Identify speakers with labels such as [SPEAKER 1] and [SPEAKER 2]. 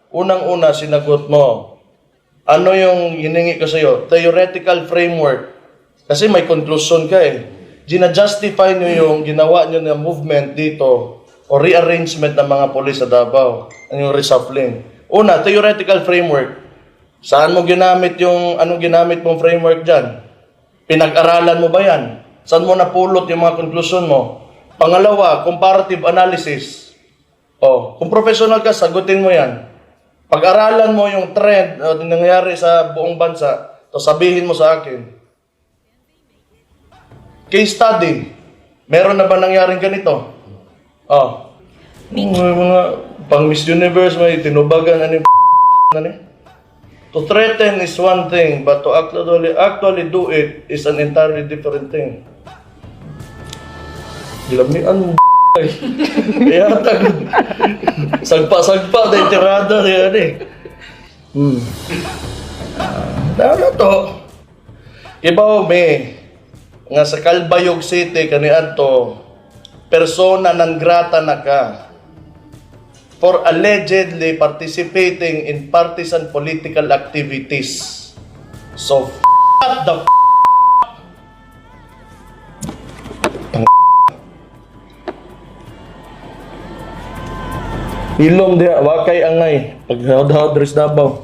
[SPEAKER 1] unang-una sinagot mo. Ano yung hiningi ko sa'yo? Theoretical framework. Kasi may conclusion ka eh. Gina-justify nyo yung ginawa nyo na movement dito o rearrangement ng mga polis sa Davao. Yung reshuffling. Una, theoretical framework. Saan mo ginamit yung, anong ginamit mong framework dyan? Pinag-aralan mo ba yan? Saan mo napulot yung mga conclusion mo? Pangalawa, comparative analysis. Kung professional ka, sagutin mo yan. Pag-aralan mo yung trend na nangyayari sa buong bansa, to sabihin mo sa akin. Case study. Meron na ba nangyaring ganito? May mga pang Miss Universe, may tinubagan, ano yung To threaten is one thing, but to actually do it is an entirely different thing. Lamian mo kaya tagod. Sagpa-sagpa na tirada yan eh. Ano to? Ibaw me, nga sa Calbayog City, kanian to, persona non grata na ka for allegedly participating in partisan political activities. So, the Ilom dia, wakay angay. Pag-hawd-hawd res Davao.